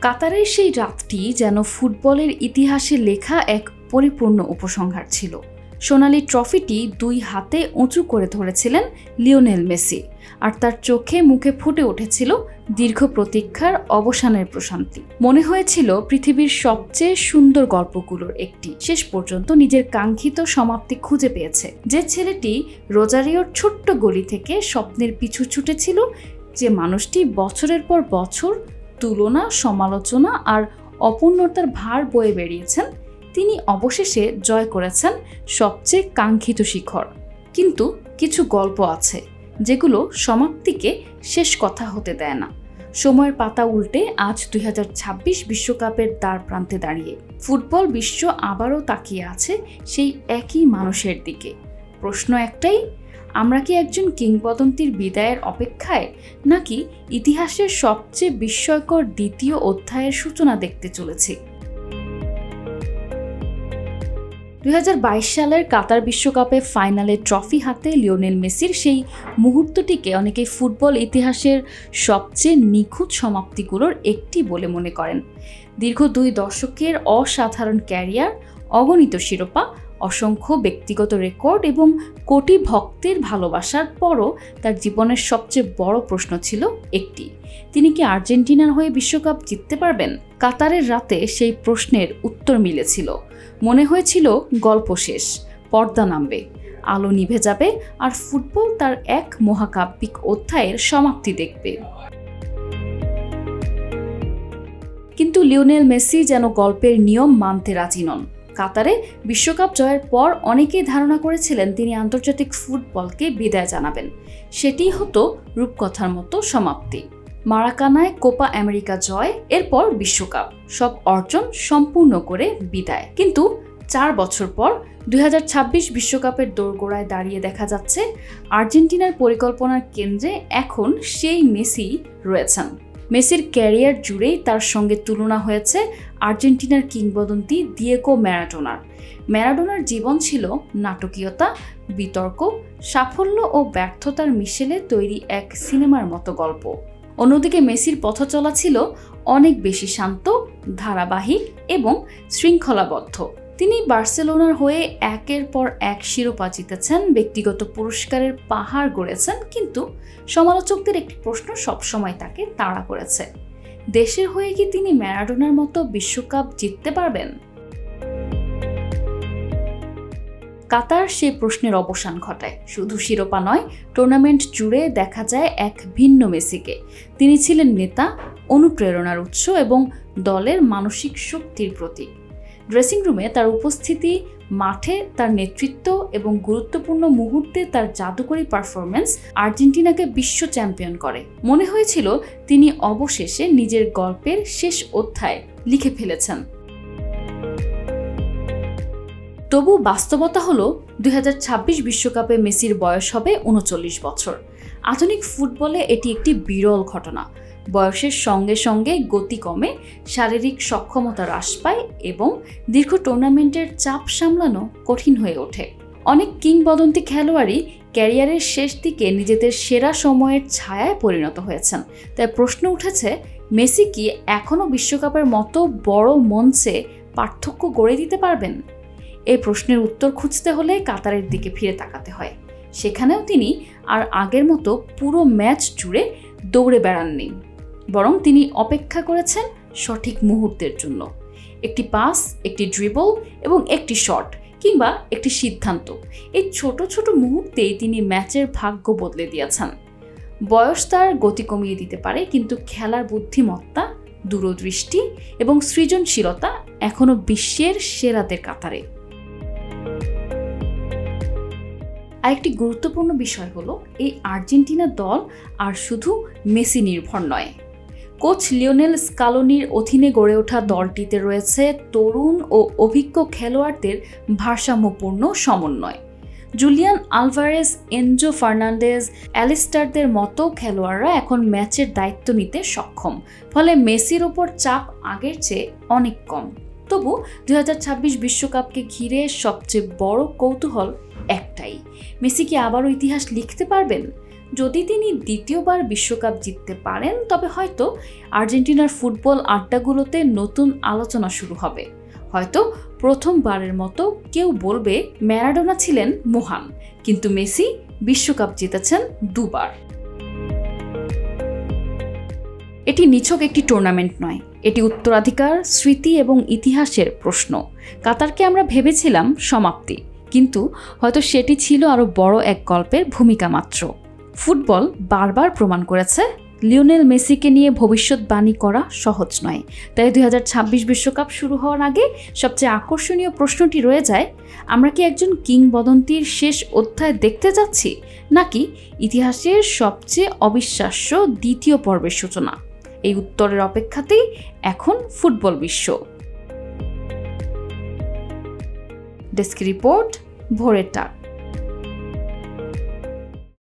কাতারের সেই রাতটি যেন ফুটবলের ইতিহাসে লেখা এক পরিপূর্ণ উপসংহার ছিল। সোনালি ট্রফিটি 2 হাতে উঁচু করে ধরেছিলেন লিওনেল মেসি, আর তার চোখে মুখে ফুটে উঠেছিল দীর্ঘ প্রতীক্ষার অবসানের প্রশান্তি। মনে হয়েছিল পৃথিবীর সবচেয়ে সুন্দর গল্পগুলোর একটি শেষ পর্যন্ত নিজের কাঙ্ক্ষিত সমাপ্তি খুঁজে পেয়েছে। যে ছেলেটি রোজারিওর ছোট্ট গলি থেকে স্বপ্নের পিছু ছুটেছিল, যে মানুষটি বছরের পর বছর তুলনা, সমালোচনা আর অপূর্ণতার ভার বয়ে বেরিয়েছেন, তিনি অবশেষে জয় করেছেন সবচেয়ে কাঙ্ক্ষিত শিখর। কিন্তু কিছু গল্প আছে যেগুলো সমাপ্তিকে শেষ কথা হতে দেয় না। সময়ের পাতা উল্টে আজ 2026 বিশ্বকাপের দ্বার প্রান্তে দাঁড়িয়ে ফুটবল বিশ্ব আবারও তাকিয়ে আছে সেই একই মানুষের দিকে। প্রশ্ন একটাই, আমরা কি একজন কিংবদন্তির বিদায়ের অপেক্ষায়, নাকি ইতিহাসের সবচেয়ে বিস্ময়কর দ্বিতীয় অধ্যায়ের সূচনা দেখতে চলেছি? 2022 সালের কাতার বিশ্বকাপে ফাইনালে ট্রফি হাতে লিওনেল মেসির সেই মুহূর্তটিকে অনেকেই ফুটবল ইতিহাসের সবচেয়ে নিখুঁত সমাপ্তিগুলোর একটি বলে মনে করেন। দীর্ঘ 2 দশকের অসাধারণ ক্যারিয়ার, অগণিত শিরোপা, অসংখ্য ব্যক্তিগত রেকর্ড এবং কোটি ভক্তের ভালোবাসার পরও তার জীবনের সবচেয়ে বড় প্রশ্ন ছিল একটি: তিনি কি আর্জেন্টিনার হয়ে বিশ্বকাপ জিততে পারবেন? কাতারের রাতে সেই প্রশ্নের উত্তর মিলেছিল। মনে হয়েছিল গল্প শেষ, পর্দা নামবে, আলো নিভে যাবে, আর ফুটবল তার এক মহাকাব্যিক অধ্যায়ের সমাপ্তি দেখবে। কিন্তু লিওনেল মেসি যেন গল্পের নিয়ম মানতে রাজি নন। কাতারে বিশ্বকাপ জয়ের পর অনেকেই ধারণা করেছিলেন তিনি আন্তর্জাতিক ফুটবলকে বিদায় জানাবেন। সেটিই হতো রূপকথার মতো সমাপ্তি। মারাকানায় কোপা আমেরিকা জয়, এরপর বিশ্বকাপ, সব অর্জন সম্পূর্ণ করে বিদায়। কিন্তু 4 বছর পর 2026 বিশ্বকাপের দোরগোড়ায় দাঁড়িয়ে দেখা যাচ্ছে আর্জেন্টিনার পরিকল্পনার কেন্দ্রে এখন সেই মেসি রয়েছেন। মেসির ক্যারিয়ার জুড়েই তার সঙ্গে তুলনা হয়েছে আর্জেন্টিনার কিংবদন্তি দিয়েগো ম্যারাডোনার। ম্যারাডোনার জীবন ছিল নাটকীয়তা, বিতর্ক, সাফল্য ও ব্যর্থতার মিশেলে তৈরি এক সিনেমার মতো গল্প। অন্যদিকে মেসির পথ চলা ছিল অনেক বেশি শান্ত, ধারাবাহিক এবং শৃঙ্খলাবদ্ধ। তিনি বার্সেলোনার হয়ে একের পর এক শিরোপা জিতেছেন, ব্যক্তিগত পুরস্কারের পাহাড় গড়েছেন, কিন্তু সমালোচকদের একটি প্রশ্ন সবসময় তাকে তাড়া করেছে: দেশের হয়ে কি তিনি ম্যারাডোনার মতো বিশ্বকাপ জিততে পারবেন? কাতার সেই প্রশ্নের অবসান ঘটায়। শুধু শিরোপা নয়, টুর্নামেন্ট জুড়ে দেখা যায় এক ভিন্ন মেসিকে। তিনি ছিলেন নেতা, অনুপ্রেরণার উৎস এবং দলের মানসিক শক্তির প্রতীক। ড্রেসিং রুমে তার উপস্থিতি, মাঠে তার নেতৃত্ব এবং গুরুত্বপূর্ণ মুহূর্তে তার জাদুকরী পারফরম্যান্স আর্জেন্টিনাকে বিশ্ব চ্যাম্পিয়ন করে। মনে হয়েছিল তিনি অবশেষে নিজের গল্পের শেষ অধ্যায় লিখে ফেলেছেন। তবু বাস্তবতা হলো 2026 বিশ্বকাপে মেসির বয়স হবে 39 বছর। আধুনিক ফুটবলে এটি একটি বিরল ঘটনা। বয়সের সঙ্গে সঙ্গে গতি কমে, শারীরিক সক্ষমতা হ্রাস পায় এবং দীর্ঘ টুর্নামেন্টের চাপ সামলানো কঠিন হয়ে ওঠে। অনেক কিংবদন্তি খেলোয়াড়ই ক্যারিয়ারের শেষ দিকে নিজেদের সেরা সময়ের ছায়ায় পরিণত হয়েছেন। তাই প্রশ্ন উঠেছে, মেসি কি এখনও বিশ্বকাপের মতো বড় মঞ্চে পার্থক্য গড়ে দিতে পারবেন? এই প্রশ্নের উত্তর খুঁজতে হলে কাতারের দিকে ফিরে তাকাতে হয়। সেখানেও তিনি আর আগের মতো পুরো ম্যাচ জুড়ে দৌড়ে বেড়াননি, বরং তিনি অপেক্ষা করেছেন সঠিক মুহূর্তের জন্য। একটি পাস, একটি ড্রিবল এবং একটি শট কিংবা একটি সিদ্ধান্ত, এই ছোট ছোট মুহূর্তেই তিনি ম্যাচের ভাগ্য বদলে দিয়েছেন। বয়স তার গতি কমিয়ে দিতে পারে, কিন্তু খেলার বুদ্ধিমত্তা, দূরদৃষ্টি এবং সৃজনশীলতা এখনও বিশ্বের সেরাদের কাতারে। আরেকটি গুরুত্বপূর্ণ বিষয় হলো, এই আর্জেন্টিনা দল আর শুধু মেসি নির্ভর নয়। কোচ লিওনেল স্কালোনির অধীনে গড়ে ওঠা দলটিতে রয়েছে তরুণ ও অভিজ্ঞ খেলোয়াড়দের ভারসাম্যপূর্ণ সমন্বয়। জুলিয়ান আলভারেজ, এনজো ফার্নান্ডেজ, অ্যালিস্টারদের মতো খেলোয়াড়রা এখন ম্যাচের দায়িত্ব নিতে সক্ষম, ফলে মেসির ওপর চাপ আগের চেয়ে অনেক কম। তবু 2026 বিশ্বকাপকে ঘিরে সবচেয়ে বড় কৌতূহল একটাই: মেসি কি আবারও ইতিহাস লিখতে পারবেন? যদি তিনি দ্বিতীয়বার বিশ্বকাপ জিততে পারেন তবে হয়তো আর্জেন্টিনার ফুটবল আড্ডাগুলোতে নতুন আলোচনা শুরু হবে। হয়তো প্রথমবারের মতো কেউ বলবে ম্যারাডোনা ছিলেন মহান, কিন্তু মেসি বিশ্বকাপ জিতেছেন দুবার। এটি নিছক একটি টুর্নামেন্ট নয়, এটি উত্তরাধিকার, স্মৃতি এবং ইতিহাসের প্রশ্ন। কাতারকে আমরা ভেবেছিলাম সমাপ্তি, কিন্তু হয়তো সেটি ছিল আরও বড় এক গল্পের ভূমিকা মাত্র। ফুটবল বারবার প্রমাণ করেছে লিওনেল মেসিকে নিয়ে ভবিষ্যৎবাণী করা সহজ নয়। তাই 2026 বিশ্বকাপ শুরু হওয়ার আগে সবচেয়ে আকর্ষণীয় প্রশ্নটি রয়ে যায়, আমরা কি একজন কিংবদন্তির শেষ অধ্যায় দেখতে যাচ্ছি, নাকি ইতিহাসের সবচেয়ে অবিশ্বাস্য দ্বিতীয় পর্বের সূচনা? এই উত্তরের অপেক্ষাতেই এখন ফুটবল বিশ্ব। ডেস্ক রিপোর্ট, ভোরের টাক।